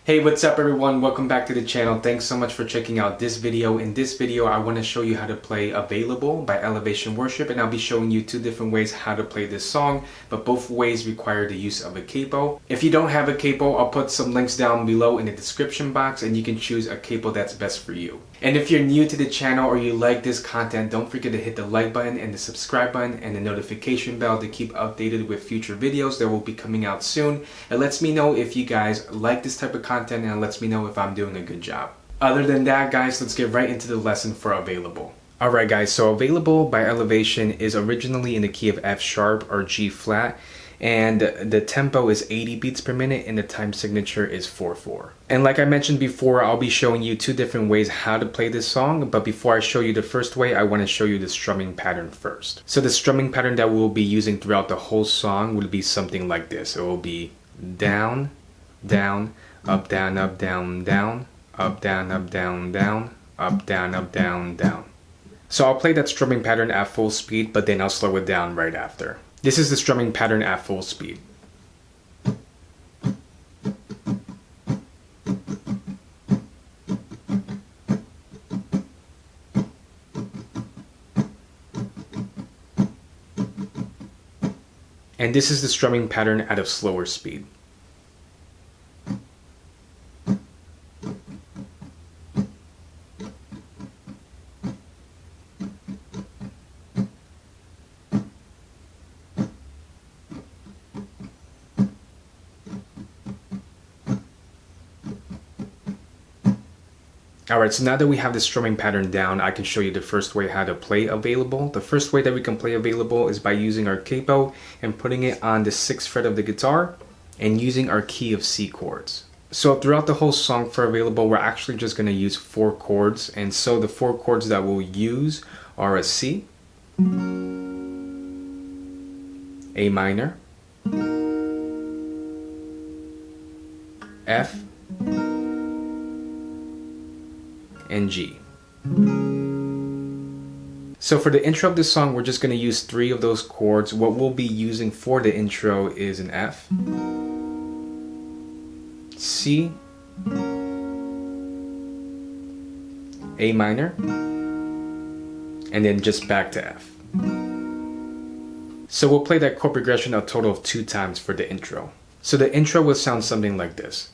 Hey, what's up everyone? Welcome back to the channel. Thanks so much for checking out this video. In this video, I want to show you how to play Available by Elevation Worship, and I'll be showing you two different ways how to play this song, but both ways require the use of a capo. If you don't have a capo, I'll put some links down below in the description box and you can choose a capo that's best for you. And if you're new to the channel or you like this content, don't forget to hit the like button and the subscribe button and the notification bell to keep updated with future videos that will be coming out soon. It lets me know if you guys like this type of content and it lets me know if I'm doing a good job. Other than that, guys, let's get right into the lesson for Available. Alright guys, so Available by Elevation is originally in the key of F sharp or G flat, and the tempo is 80 beats per minute and the time signature is 4/4. And like I mentioned before, I'll be showing you two different ways how to play this song, but before I show you the first way, I want to show you the strumming pattern first. So the strumming pattern that we'll be using throughout the whole song will be something like this. It will be down, down, up, down, up, down, down, up, down, up, down, down, up, down, up, down, down. So I'll play that strumming pattern at full speed, but then I'll slow it down right after. This is the strumming pattern at full speed. And this is the strumming pattern at a slower speed. Alright, so now that we have the strumming pattern down, I can show you the first way how to play Available. The first way that we can play Available is by using our capo and putting it on the 6th fret of the guitar and using our key of C chords. So throughout the whole song for Available, we're actually just going to use 4 chords, and so the 4 chords that we'll use are a C, A minor, F, and G. So for the intro of this song, we're just going to use 3 of those chords. What we'll be using for the intro is an F, C, A minor, and then just back to F. So we'll play that chord progression a total of 2 times for the intro. So the intro will sound something like this.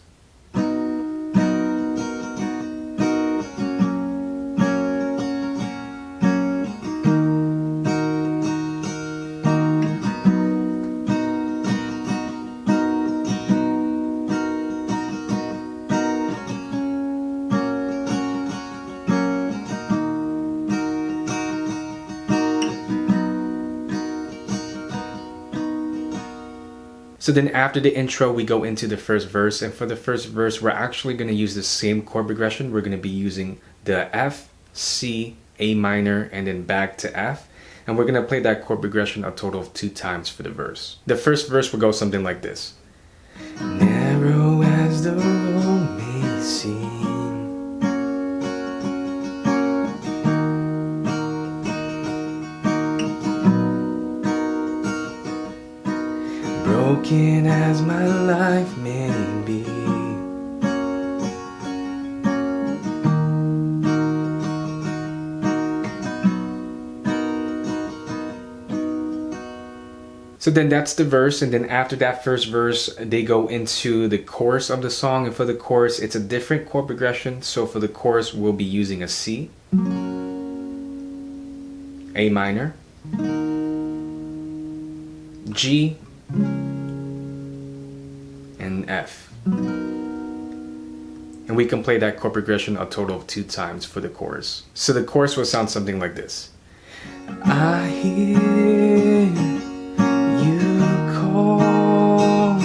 So then after the intro, we go into the first verse, and for the first verse, we're actually going to use the same chord progression. We're going to be using the F, C, A minor, and then back to F, and we're going to play that chord progression a total of 2 times for the verse. The first verse will go something like this. Narrow as the road may seem, broken as my life may be, so then that's the verse, and then after that first verse, they go into the chorus of the song, and for the chorus, it's a different chord progression. So for the chorus, we'll be using a C, A minor, G, and F. And we can play that chord progression a total of 2 times for the chorus. So the chorus will sound something like this. I hear you call,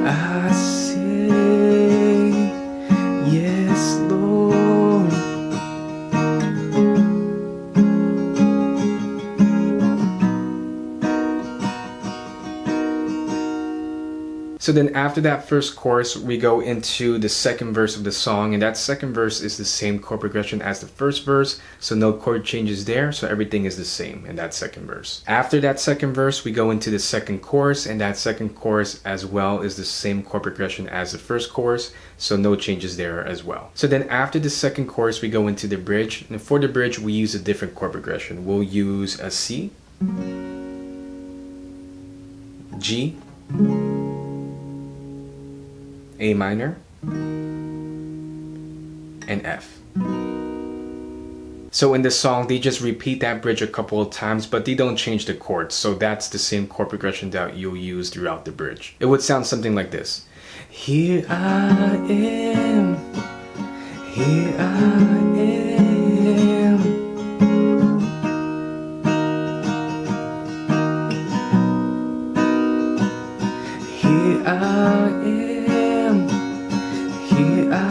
I say yes, Lord. So then after that first chorus, we go into the second verse of the song, and that second verse is the same chord progression as the first verse, so no chord changes there, so everything is the same in that second verse. After that second verse, we go into the second chorus, and that second chorus as well is the same chord progression as the first chorus, so no changes there as well. So then after the second chorus, we go into the bridge, and for the bridge, we use a different chord progression. We'll use a C, G, A minor, and F. So in the song, they just repeat that bridge a couple of times, but they don't change the chords. So that's the same chord progression that you'll use throughout the bridge. It would sound something like this. Here I am, here I am. Here I am, here I am.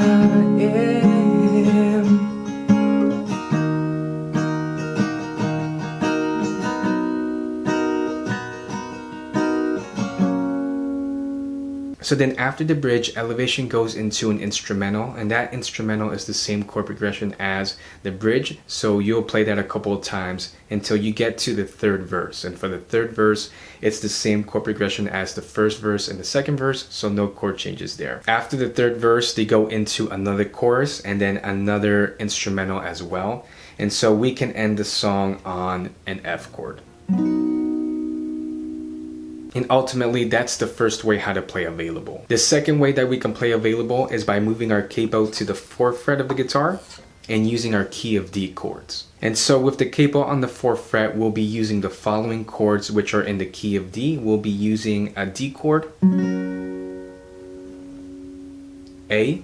So then after the bridge, Elevation goes into an instrumental, and that instrumental is the same chord progression as the bridge, so you'll play that a couple of times until you get to the third verse. And for the third verse, it's the same chord progression as the first verse and the second verse, so no chord changes there. After the third verse, they go into another chorus and then another instrumental as well, and so we can end the song on an F chord. And ultimately, that's the first way how to play Available. The second way that we can play Available is by moving our capo to the 4th fret of the guitar and using our key of D chords. And so with the capo on the 4th fret, we'll be using the following chords which are in the key of D. We'll be using a D chord, A,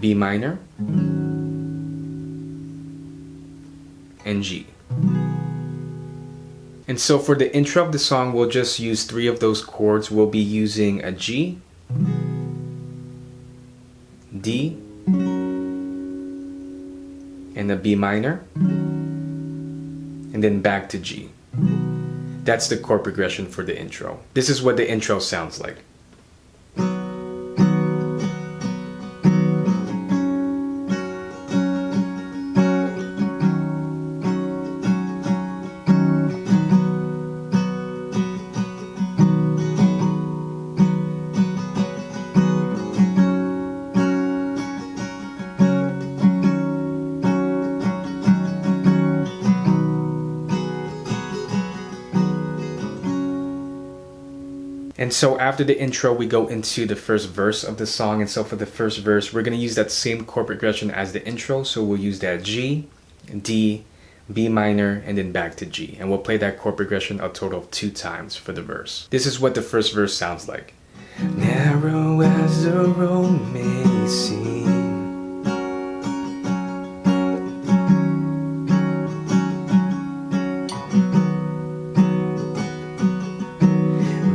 B minor, and G. And so for the intro of the song, we'll just use 3 of those chords. We'll be using a G, D, and a B minor, and then back to G. That's the chord progression for the intro. This is what the intro sounds like. And so after the intro, we go into the first verse of the song. And so for the first verse, we're going to use that same chord progression as the intro. So we'll use that G, D, B minor, and then back to G. And we'll play that chord progression a total of 2 times for the verse. This is what the first verse sounds like. Narrow as the road may seem,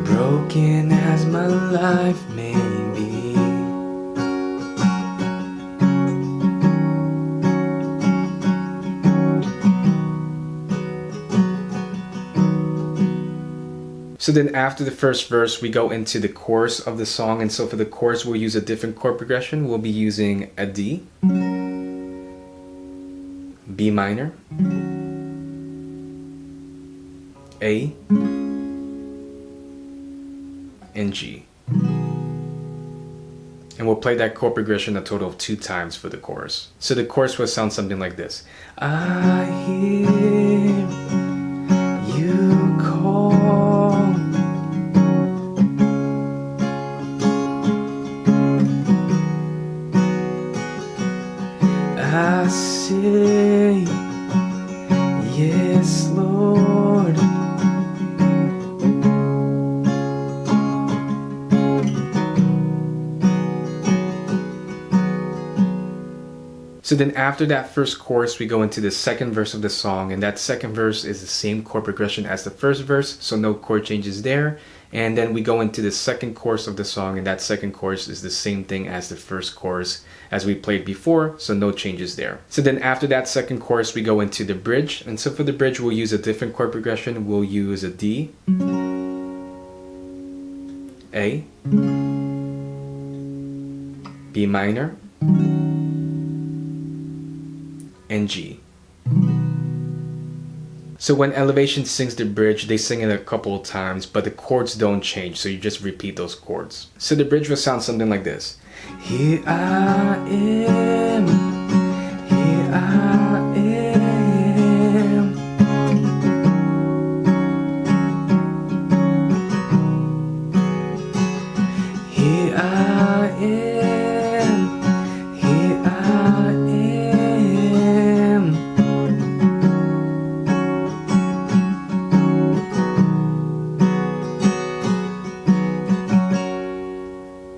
broken as my life may be, so then after the first verse, we go into the chorus of the song. And so for the chorus, we'll use a different chord progression. We'll be using a D, B minor, A, and G. And we'll play that chord progression a total of 2 times for the chorus. So the chorus will sound something like this. I hear you call, I say yes, Lord. So then after that first chorus, we go into the second verse of the song, and that second verse is the same chord progression as the first verse, so no chord changes there. And then we go into the second chorus of the song, and that second chorus is the same thing as the first chorus as we played before, so no changes there. So then after that second chorus, we go into the bridge, and so for the bridge, we'll use a different chord progression. We'll use a D, A, B minor, and G. So when Elevation sings the bridge, they sing it a couple of times, but the chords don't change, so you just repeat those chords. So the bridge will sound something like this. Here I am, here I am. Here I am, here I am.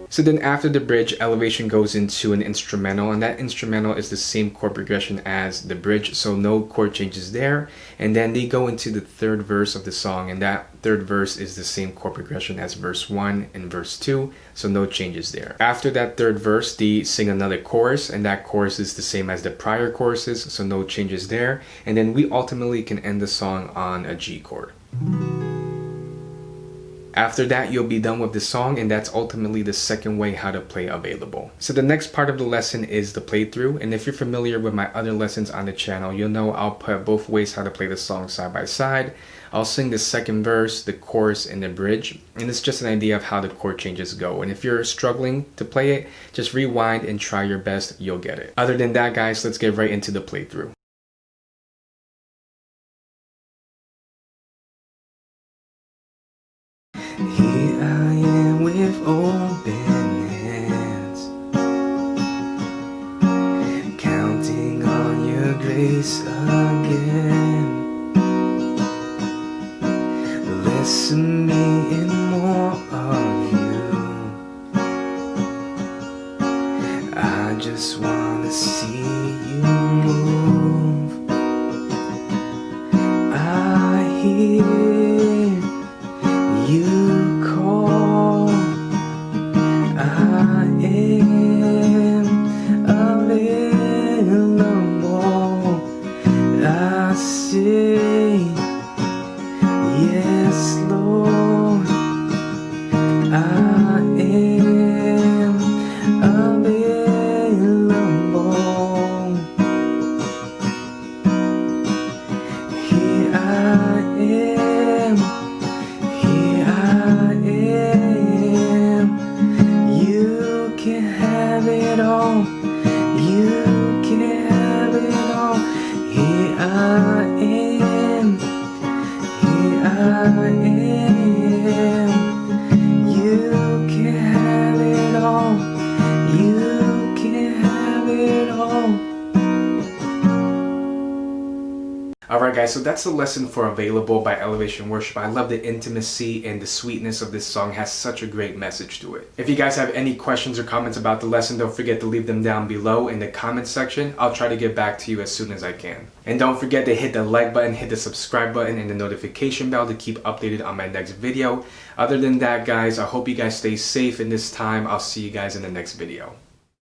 So then after the bridge, Elevation goes into an instrumental, and that instrumental is the same chord progression as the bridge, so no chord changes there. And then they go into the third verse of the song, and that third verse is the same chord progression as verse 1 and verse 2, so no changes there. After that third verse, they sing another chorus, and that chorus is the same as the prior choruses, so no changes there. And then we ultimately can end the song on a G chord. After that, you'll be done with the song, and that's ultimately the second way how to play Available. So the next part of the lesson is the playthrough, and if you're familiar with my other lessons on the channel, you'll know I'll put both ways how to play the song side by side. I'll sing the second verse, the chorus, and the bridge, and it's just an idea of how the chord changes go. And if you're struggling to play it, just rewind and try your best, you'll get it. Other than that, guys, let's get right into the playthrough. Here I am with open hands, counting on your grace again. Less of me and more of you. I just wanna see you move. I hear you call. I am available. I say yes, Lord. I am available. Here I am. Here I am. You can have it all. You can have it all. Here I am. Here I am. You can have it all. You can have it all. Alright guys, so that's the lesson for Available by Elevation Worship. I love the intimacy and the sweetness of this song. It has such a great message to it. If you guys have any questions or comments about the lesson, don't forget to leave them down below in the comment section. I'll try to get back to you as soon as I can. And don't forget to hit the like button, hit the subscribe button, and the notification bell to keep updated on my next video. Other than that, guys, I hope you guys stay safe in this time. I'll see you guys in the next video.